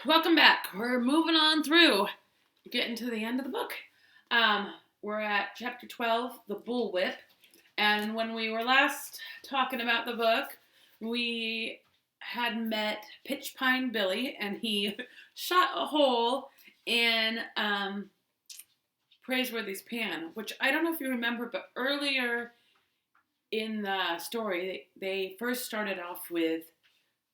Welcome back. We're moving on through, getting to the end of the book. We're at chapter 12, The Bullwhip. And when we were last talking about the book, we had met Pitch Pine Billy, and he shot a hole in Praiseworthy's pan, which I don't know if you remember, but earlier in the story, they first started off with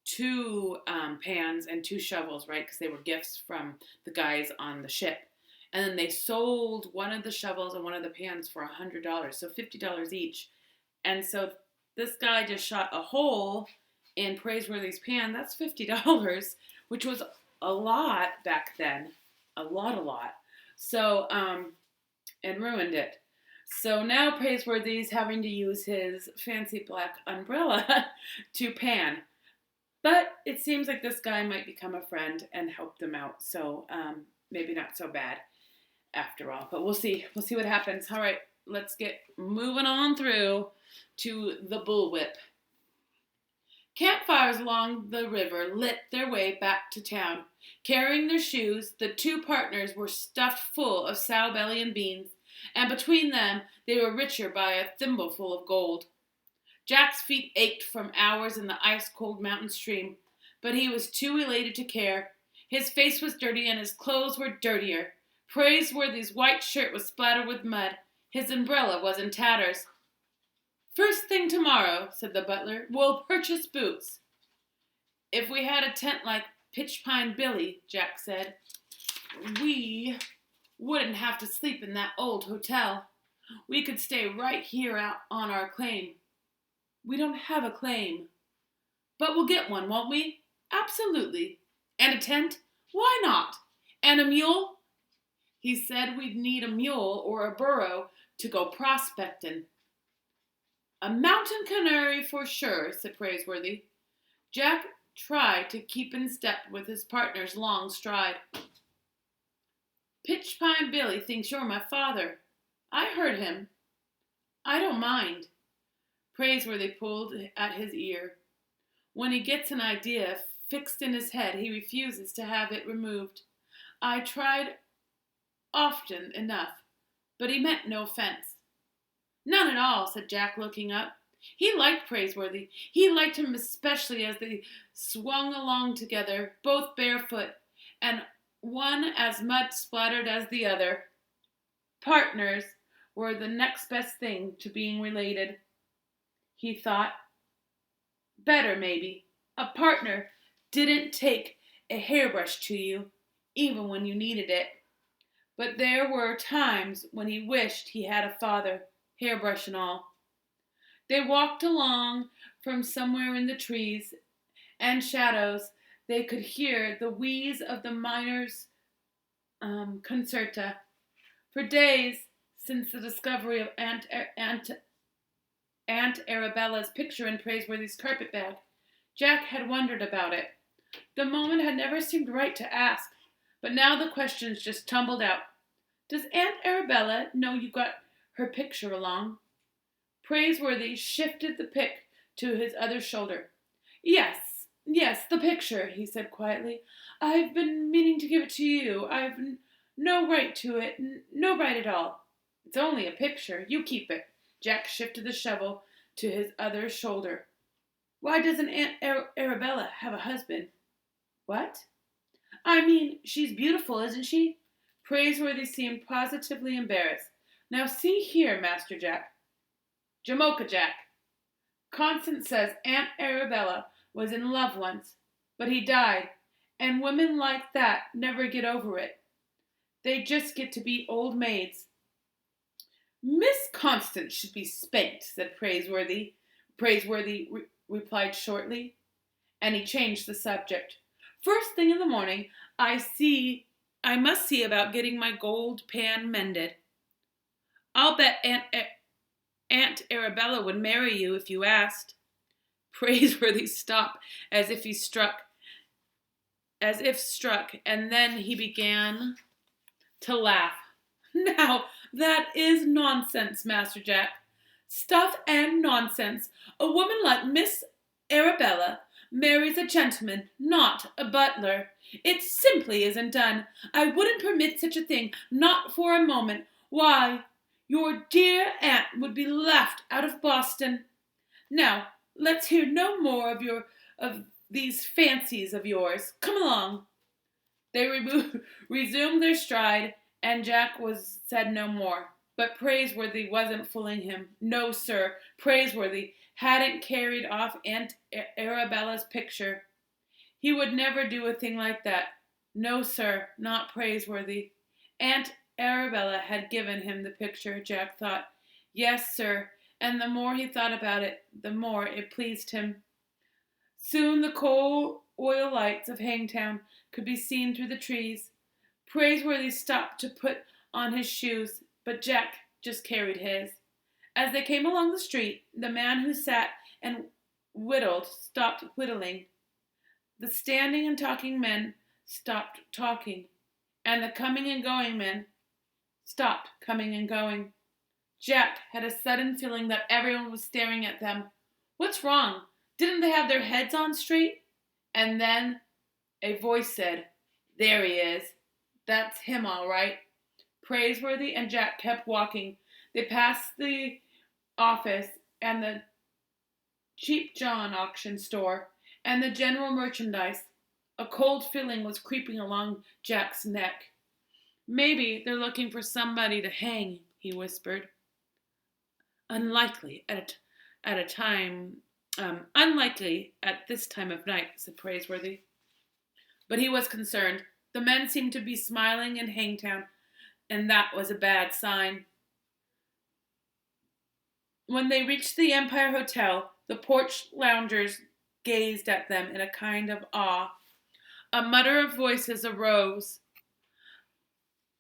two pans and two shovels, right? Because they were gifts from the guys on the ship. And then they sold one of the shovels and one of the pans for $100, so $50 each. And so this guy just shot a hole in Praiseworthy's pan. That's $50, which was a lot back then. A lot. So, and ruined it. So now Praiseworthy's having to use his fancy black umbrella to pan. But it seems like this guy might become a friend and help them out. So maybe not so bad after all. But we'll see. We'll see what happens. All right, let's get moving on through to the Bullwhip. Campfires along the river lit their way back to town. Carrying their shoes, the two partners were stuffed full of sow belly and beans, and between them they were richer by a thimbleful of gold. Jack's feet ached from hours in the ice-cold mountain stream, but he was too elated to care. His face was dirty and his clothes were dirtier. Praiseworthy's white shirt was splattered with mud. His umbrella was in tatters. "First thing tomorrow," said the butler, "we'll purchase boots." "If we had a tent like Pitch Pine Billy," Jack said, "we wouldn't have to sleep in that old hotel. We could stay right here out on our claim." "We don't have a claim." "But we'll get one, won't we?" "Absolutely." "And a tent?" "Why not?" "And a mule?" He said we'd need a mule or a burro to go prospecting. "A mountain canary for sure," said Praiseworthy. Jack tried to keep in step with his partner's long stride. "Pitch Pine Billy thinks you're my father. I heard him." "I don't mind." Praiseworthy pulled at his ear. "When he gets an idea fixed in his head, he refuses to have it removed. I tried often enough, but he meant no offense." "None at all," said Jack, looking up. He liked Praiseworthy. He liked him especially as they swung along together, both barefoot, and one as mud splattered as the other. Partners were the next best thing to being related. He thought. Better, maybe. A partner didn't take a hairbrush to you, even when you needed it. But there were times when he wished he had a father, hairbrush and all. They walked along from somewhere in the trees and shadows. They could hear the wheeze of the miners' concerta. For days, since the discovery of Aunt Arabella's picture in Praiseworthy's carpetbag, Jack had wondered about it. The moment had never seemed right to ask, but now the questions just tumbled out. "Does Aunt Arabella know you got her picture along?" Praiseworthy shifted the pick to his other shoulder. Yes, the picture," he said quietly. "I've been meaning to give it to you. I've no right to it, no right at all." "It's only a picture. You keep it." Jack shifted the shovel to his other shoulder. "Why doesn't Aunt Arabella have a husband?" "What?" "I mean, she's beautiful, isn't she?" Praiseworthy seemed positively embarrassed. "Now see here, Master Jack." "Jamocha Jack. Constance says Aunt Arabella was in love once, but he died, and women like that never get over it. They just get to be old maids." "Miss Constance should be spanked," said Praiseworthy. Praiseworthy replied shortly, and he changed the subject. "First thing in the morning, I must see about getting my gold pan mended. I'll bet Aunt Arabella would marry you if you asked." Praiseworthy stopped as if struck, and then he began to laugh. "Now, that is nonsense, Master Jack. Stuff and nonsense. A woman like Miss Arabella marries a gentleman, not a butler. It simply isn't done. I wouldn't permit such a thing, not for a moment. Why, your dear aunt would be laughed out of Boston. Now, let's hear no more of these fancies of yours. Come along." They resumed their stride, and Jack said no more. But Praiseworthy wasn't fooling him. No, sir, Praiseworthy hadn't carried off Aunt Arabella's picture. He would never do a thing like that. No, sir, not Praiseworthy. Aunt Arabella had given him the picture, Jack thought. Yes, sir, and the more he thought about it, the more it pleased him. Soon the coal oil lights of Hangtown could be seen through the trees. Praiseworthy stopped to put on his shoes, but Jack just carried his. As they came along the street, the man who sat and whittled stopped whittling. The standing and talking men stopped talking, and the coming and going men stopped coming and going. Jack had a sudden feeling that everyone was staring at them. What's wrong? Didn't they have their heads on straight? And then a voice said, There he is. That's him, all right. Praiseworthy and Jack kept walking. They passed the office and the Cheap John auction store and the general merchandise. A cold feeling was creeping along Jack's neck. Maybe they're looking for somebody to hang, he whispered. Unlikely at this time of night, said Praiseworthy. But he was concerned. The men seemed to be smiling in Hangtown, and that was a bad sign. When they reached the Empire Hotel, the porch loungers gazed at them in a kind of awe. A mutter of voices arose.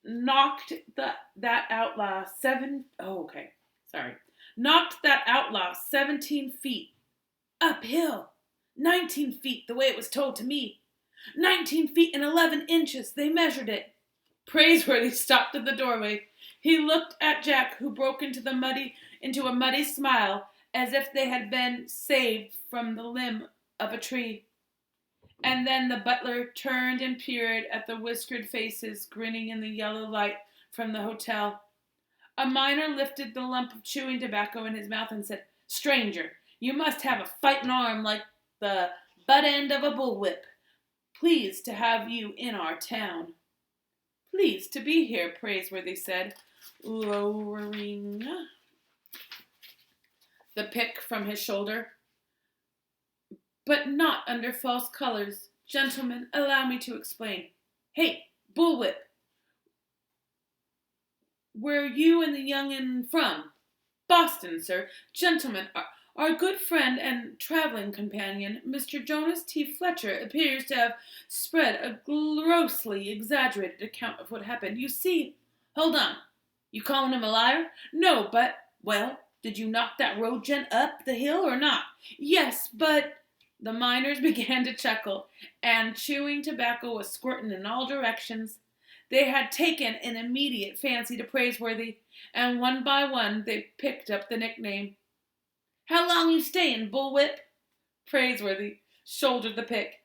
Knocked that outlaw 17 feet. Uphill. 19 feet, the way it was told to me. 19 feet and 11 inches, they measured it. Praiseworthy stopped at the doorway. He looked at Jack, who broke into a muddy smile, as if they had been saved from the limb of a tree. And then the butler turned and peered at the whiskered faces grinning in the yellow light from the hotel. A miner lifted the lump of chewing tobacco in his mouth and said, Stranger, you must have a fighting arm like the butt end of a bullwhip. Pleased to have you in our town. Pleased to be here, Praiseworthy said, lowering the pick from his shoulder. But not under false colors. Gentlemen, allow me to explain. Hey, bullwhip, where you and the young'un from? Boston, sir. Gentlemen, our good friend and traveling companion, Mr. Jonas T. Fletcher, appears to have spread a grossly exaggerated account of what happened. You see, hold on. You calling him a liar? No, but, well, did you knock that road gent up the hill or not? Yes, but... The miners began to chuckle, and chewing tobacco was squirting in all directions. They had taken an immediate fancy to Praiseworthy, and one by one they picked up the nickname. How long you stayin', bullwhip? Praiseworthy shouldered the pick.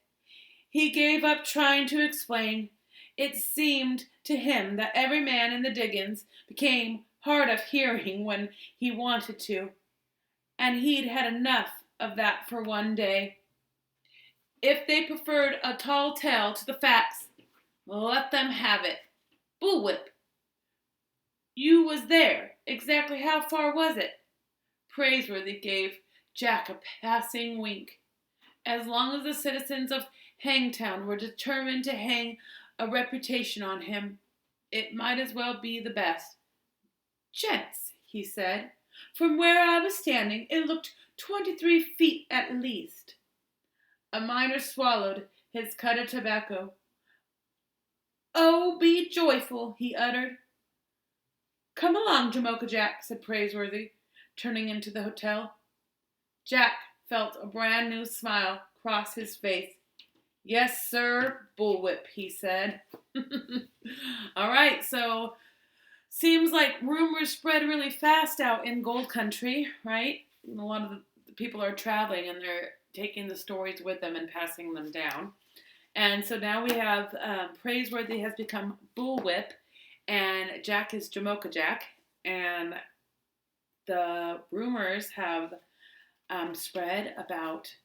He gave up trying to explain. It seemed to him that every man in the diggings became hard of hearing when he wanted to, and he'd had enough of that for one day. If they preferred a tall tale to the facts, let them have it. Bullwhip, you was there. Exactly how far was it? Praiseworthy gave Jack a passing wink. As long as the citizens of Hangtown were determined to hang a reputation on him, it might as well be the best. Gents, he said, from where I was standing, it looked 23 feet at least. A miner swallowed his cud of tobacco. Oh, be joyful, he uttered. Come along, Jamoka Jack, said Praiseworthy, turning into the hotel. Jack felt a brand new smile cross his face. Yes, sir, bullwhip, he said. All right, so seems like rumors spread really fast out in gold country, right? A lot of the people are traveling and they're taking the stories with them and passing them down. And so now we have Praiseworthy has become Bullwhip, and Jack is Jamocha Jack. And the rumors have spread about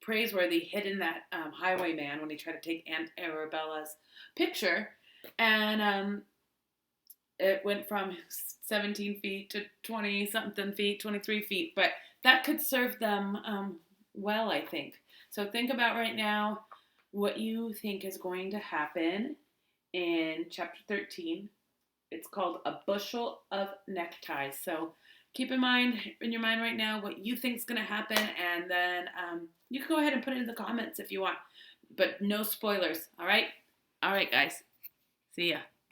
Praiseworthy hidden that highwayman when he tried to take Aunt Arabella's picture. And it went from 17 feet to 20 something feet, 23 feet. But that could serve them well, I think. So think about right now what you think is going to happen in chapter 13. It's called A Bushel of Neckties. So keep in your mind right now what you think is going to happen, and then you can go ahead and put it in the comments if you want. But no spoilers, all right? All right, guys. See ya.